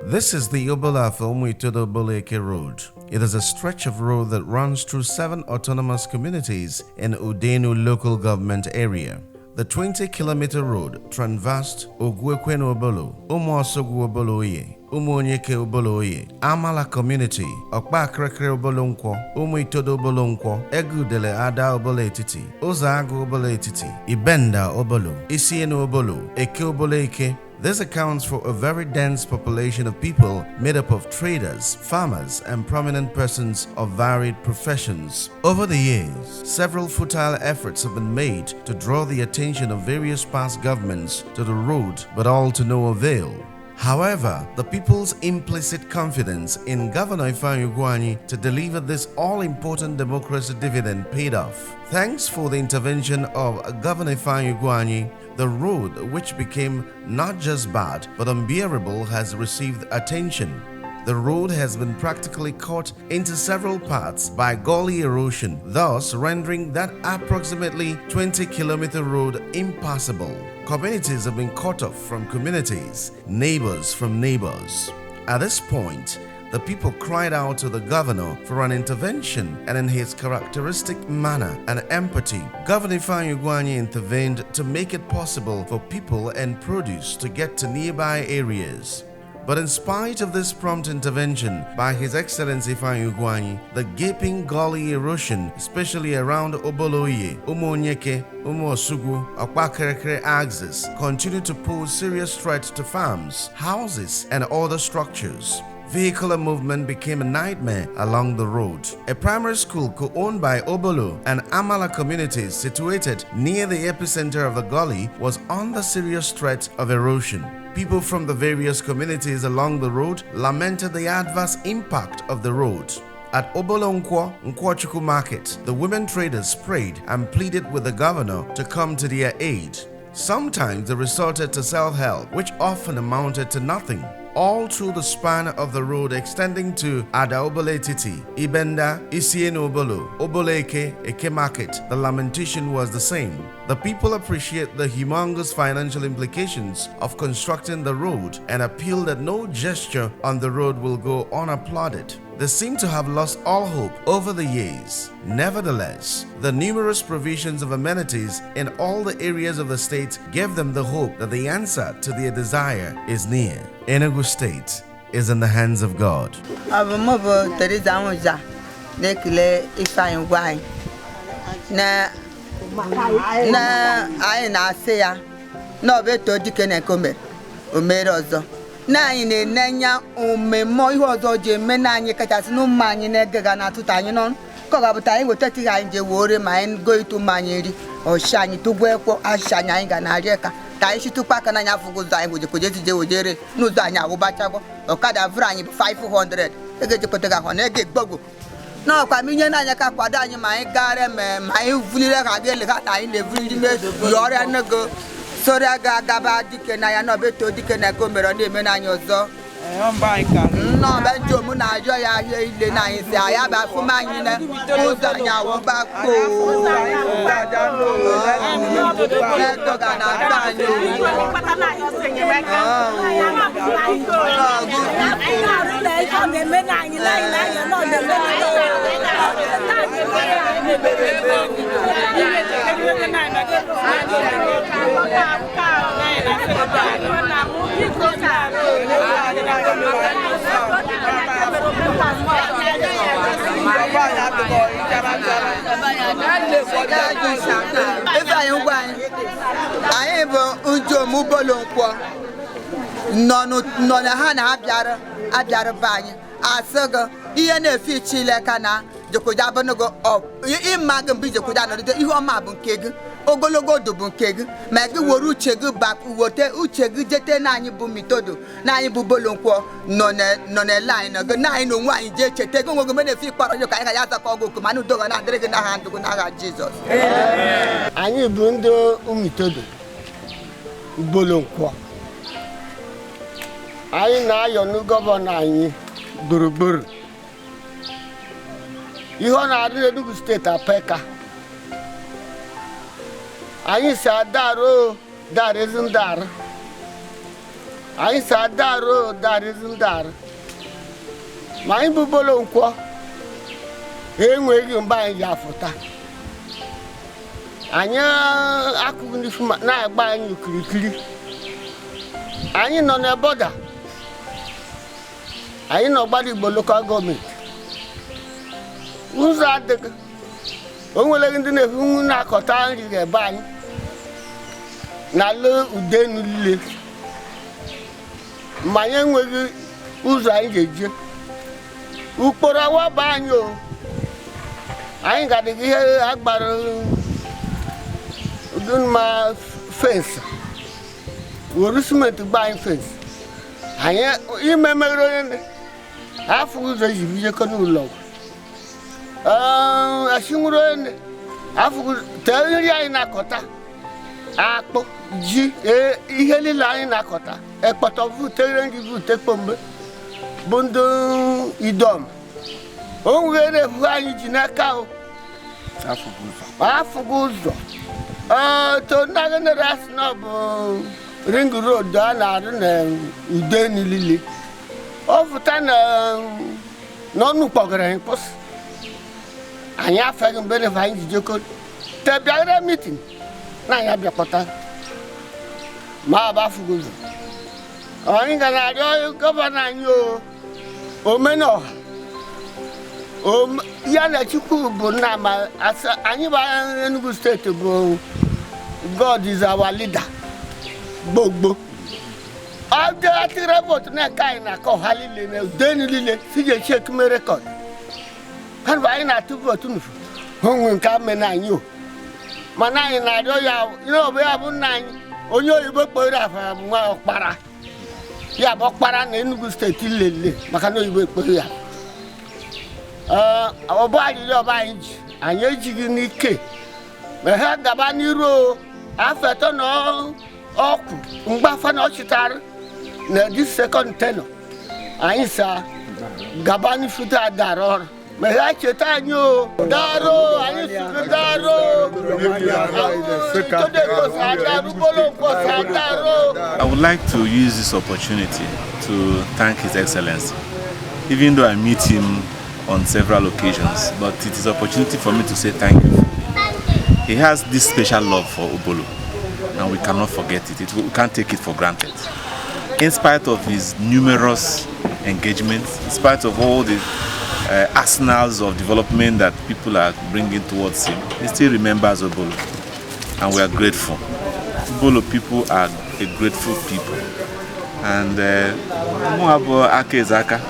This is the Obolafo-Umuitodo-Oboleke Road. It is a stretch of road that runs through 7 autonomous communities in Udenu local government area. The 20-kilometer road traversed Ogwekwenu-Obolo, Umuosogwu-Oboloye, Umuonyeke-Oboloye, Amala community, Okpa-Akrekre-Obolonkwo, Umuitodo-Obolonkwo, Egudele-Ada-Obolo-Etiti, Ozagu-Obolo-Etiti, Ibenda-Obolo, Isienu-Obolo, Eke-Oboleke. This accounts for a very dense population of people made up of traders, farmers, and prominent persons of varied professions. Over the years, several futile efforts have been made to draw the attention of various past governments to the road, but all to no avail. However, the people's implicit confidence in Governor Ifeanyi Ugwuanyi to deliver this all-important democracy dividend paid off. Thanks for the intervention of Governor Ifeanyi Ugwuanyi, the road, which became not just bad but unbearable, has received attention. The road has been practically cut into several parts by gully erosion, thus rendering that approximately 20-kilometer road impassable. Communities have been cut off from communities, neighbors from neighbors. At this point, the people cried out to the governor for an intervention, and in his characteristic manner and empathy, Governor Ifeanyi Ugwuanyi intervened to make it possible for people and produce to get to nearby areas. But in spite of this prompt intervention by His Excellency Ifeanyi Ugwuanyi, the gaping gully erosion, especially around Oboloye, Umuonyeke, Umuosogwu, Okpa-Akrekre axis, continued to pose serious threats to farms, houses, and other structures. Vehicular movement became a nightmare along the road. A primary school co-owned by Obolo and Amala communities situated near the epicenter of the gully was under serious threat of erosion. People from the various communities along the road lamented the adverse impact of the road. At Obolo-Nkwo market, the women traders prayed and pleaded with the governor to come to their aid. Sometimes they resorted to self-help, which often amounted to nothing. All through the span of the road extending to Ada-Obolo-Etiti, Ibenda, Isienu-Obolo, Oboleke, Eke Market, the lamentation was the same. The people appreciate the humongous financial implications of constructing the road and appeal that no gesture on the road will go unapplauded. They seem to have lost all hope over the years. Nevertheless, the numerous provisions of amenities in all the areas of the state gave them the hope that the answer to their desire is near. Enugu State is in the hands of God. Na anyị na-enenya omemo ihe ọzọ je eme na anyị kachasị n'ụmụ anyị na-egega na atụta anyị nọ ka ọ ga-abụta anyị wetata ihe anyị je wore ma anyị go itu ma anyị ri ọsha anyị tugbo ekwo asha anyị ga na arịa ka anyị shitukwa aka na anyị afụgo ụzọ anyị weje je wejere n'ụzọ anyị awụbachago ọkada vụrụ anyị 500 egejekọtaga ahụ na ege gbogbo n'ọkwa minye na anyị ka kwado anyị ma anyị gara ma anyị vulire ha ga-ele ha na anyị na-evuriri mezu ọrịa nego sorry agaba dike na ya no beto dike na ko mero na eme na anya ozo no be jomu na ajo ya ile na yin se aya ba fun ma yin na ozo anya wo ba ko to ga na ta ni pata na yo se yin me ka le ka me me na yin la yin no de anyị bụ njomu Obolo-Nkwo nọ na ha na-abịara be anyị asịgo ihe na-efi Chileka na jekoja abụnugo ịma gị mgbe ijekoja nọdụde ihe ọma bụ nke gị ogologo odu bụ nke gị ma gị were uche gị wote uche gị jete na anyị bụ Mitodo na anyị bụ Obolo-Nkwo nọ n'ele anyị nọgo na anyị na onwe anyị jee cheta ego nwogo mena efi kpọrọ ka anyị ga ya azakọ ọgụ oku mana udo ga na-adịrị gị n'aha ndụgụ n'aha Jizọs. Anyị bụ ndị Mitodo Obolo-Nkwo. Anyị na-ayọ n'gọvanọ anyị gburugburu ihe ọ na-adị n'Enugu steeti apeka. Anyị si adaro dar ezi ndar anyị sa daro darizi ndara ma anyị bụbolo nkwọ enweghị mgbe anyị ji afụta anyị akụghị n'ifu na-agba anyị okirikiri anyị nọ n'eboda anyị nọ gbara Igbo lokal gọọmenti ụzọ adịghị o nwere ndị na-efu na-akọta nri ebe anyị n'ala Udenu niile ma anyị enweghị ụzọ anyị ga-eje ukporo awaba anyị o anyị gadịghị ihe agbara udunma fensị were simenti gba anyị fensị anyị ime meghere onye afọ ụzọ ji bijekọ n'ụlọ ashinwuru onye afọ tee nri anyị na-akọta akpụ ji ihe niile anyị na-akọta ekpọtọ vutere nri vutekpo mgbe bụ ndị idom o nwere efu anyị ji n'aka o afụghị ụzọ to nagenere asị na ọ bụ ring road a na-arụ na Udenu niile ọ fụta na n'ọnụ kpọgara anyị kwụsị anyị afeghị mgbe na anyị ji jekọ te bịagara mitin na anyị abịakpọta ma ọ bụ afụghị ụzọ anyị ga na-arịọ gọvanọ anyị omenọha ya na Chukwu bụ nna ma anyị bụ Enugu steeti bụ God is our leader gbogbo ọ dịghatịrị votu na-eke anyị na-aka ọha niile na Udenu niile si ji echi ekume rekọd ha bụ anyị na-atụ votu n'ufu onwe nke amena anyị o mana anyị na-arịọ ya ihe ọ bụ ya bụ nna anyị onye oyibo kpọrọ afa bụ nwa ọkpara ya bụ ọkpara na Enugu steeti lele maka na oyibo ekpere ya ọbụ arịrị ọba anyị ji anyị ejighị n'ike ma ha gaba n'iru afetọ na ọkụ mgbafa na ọchịtarị na dị sekọnd tenọ anyị sa gaba n'ifute adara ọrụ ma ha cheta anyị o daro anyị siri daro I would like to use this opportunity to thank His Excellency, even though I meet him on several occasions, but it is an opportunity for me to say thank you. He has this special love for Ubolo, and we cannot forget it. We can't take it for granted. In spite of his numerous engagements, in spite of all the arsenals of development that people are bringing towards him, he still remembers Ubolo, and we are grateful. Ubolo people are a grateful people. And Muabo Akezaka,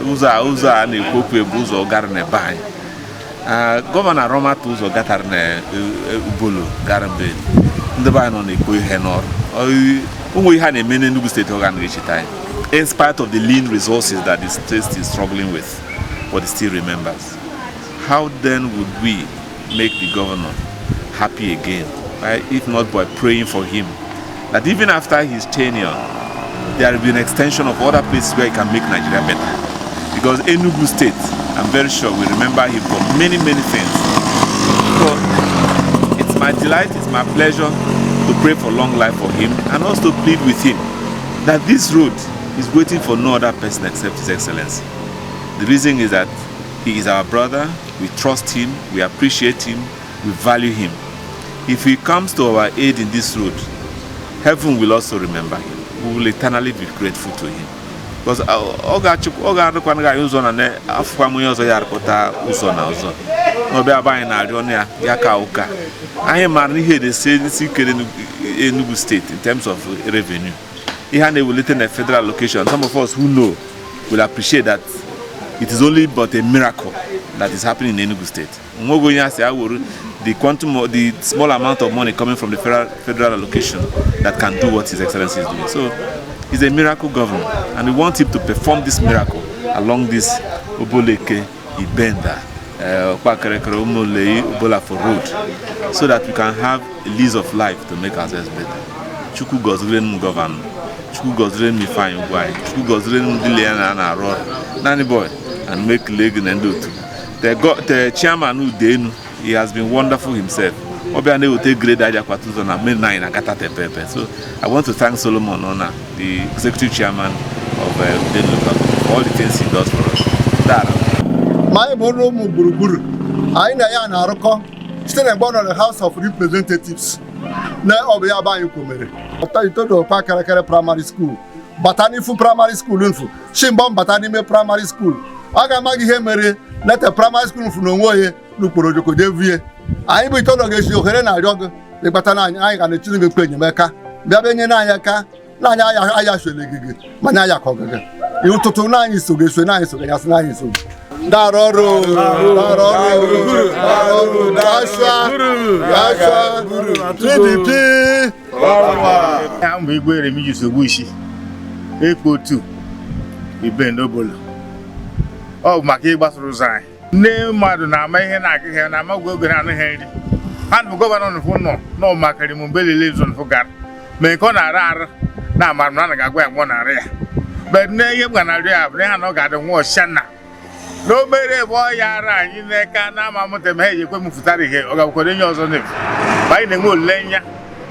Uza Nikoku, Buzo Garne Bay. Governor Roma Tuzo Gatarne Ubolo, Garambe, the Bayan on the Henor. We had a many Enugu State organization time. In spite of the lean resources that the state is struggling with, but it still remembers. How then would we make the governor happy again? Right? If not by praying for him, that even after his tenure, there will be an extension of other places where he can make Nigeria better. Because Enugu State, I'm very sure we remember him for many, many things. So it's my delight, it's my pleasure to pray for long life for him and also plead with him that this road is waiting for no other person except His Excellency. The reason is that he is our brother, we trust him, we appreciate him, we value him. If he comes to our aid in this road, heaven will also remember him. We will eternally be grateful to him. Because Enugu State in terms of revenue. They will live in a federal location. Some of us who know will appreciate that it is only but a miracle that is happening in Enugu State. The quantum, the small amount of money coming from the federal allocation that can do what His Excellency is doing. So he's a miracle governor, and we want him to perform this miracle along this Oboleke Ibenda, Obolafo road, so that we can have a lease of life to make ourselves better. Chukwu gozren governor, Chukwu gozren mi fine boy, Chukwu gozren Diliana and Aror, Nanny boy, and make leg and do too. The chairman Udenu, he has been wonderful himself. Obiane will take great idea kwatuzo na main nine na gata tepepe. So I want to thank Solomon Ona, the executive chairman of the local government, for all the things he does for us. My bono mu buruburu. I na ya na arụkọ site na mgbe the House of Representatives na obi aba anyị kwomere. Ọta itodo kwa karakere primary school. Bata n'ifu primary school nfu. Shimba bata n'ime primary school. Aga amaghị ihe mere leta primary school nfu na onwe onye n'ukporo joko devie. Anyị bụ itodo ga-esi ohere na arịọ gị ịgbata na anyị ga na-echiri gị kpe enyemaka. Bịa benye na anyị aka na anyị aya shwele gị ma na aya kọgịgị. Ihe ụtụtụ na anyị so ga-eswe na anyị so ga-anyasị na anyị so. Daroro, Dasha, PDP. I'm going to use a wishy. Equal to Ibe Nobolo. Oh, my cable resign. No matter now, my hand I can, I'm not going to hand. And governor on the phone, no, my Karimubeli lives on Fogat. Make on a rare. Now, my man, I got one area. But now you're gonna have no got a more Shanna. Nobody boy yara in the Kana Mamma may you come for here or Cordinos on him. By the moon lenya,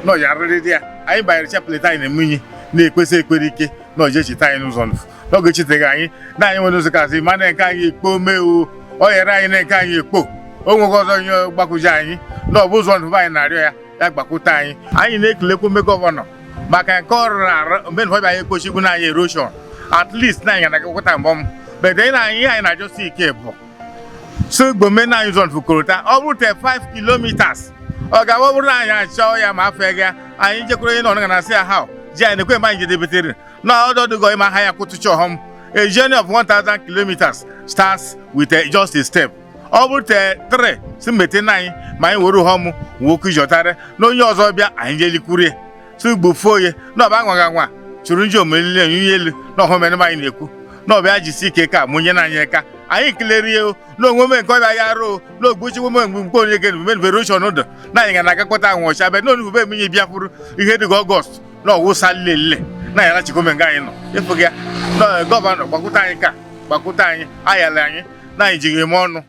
no yara there. I buy a chapel time in Muni, near Quese Quidiki, no Jessie Tinus on. No good the guy, now you want to see man and can you po me or yara in a can you po. Oh, goes on your Bakujani, no was one to buy an area like Bakutai. I make Lepume governor. Macan Cor, men for by Koshiguna erosion. At least 9 and I got a bomb. But then I just see cable. So Gomena is on Fukuta, over 5 kilometers. Okay, what would I show you my figure? I ain't just going on and say how. Jan, the Queen Bank debated. Now, don't go in my higher to show home. A journey of 1,000 kilometers starts with just a step. Over 3, Simbete 9, my Wuru home, Woku Jotare, no yours or be Angelic Curie. So before you, no Bangwa, Churunjo million yellow, no home and my Neku. No baji sikeka munyana nyeka ayi cleario no woman ko ba yaro no buchi woman ko again women version no na yanga na kakota won sha be no nu be mi biafuru ihe dị August no wo salele na yala chiko menga yin no ifugia no governor gbakuta anyị ka gbakuta anyị ayala anyị na ijige m ọnụ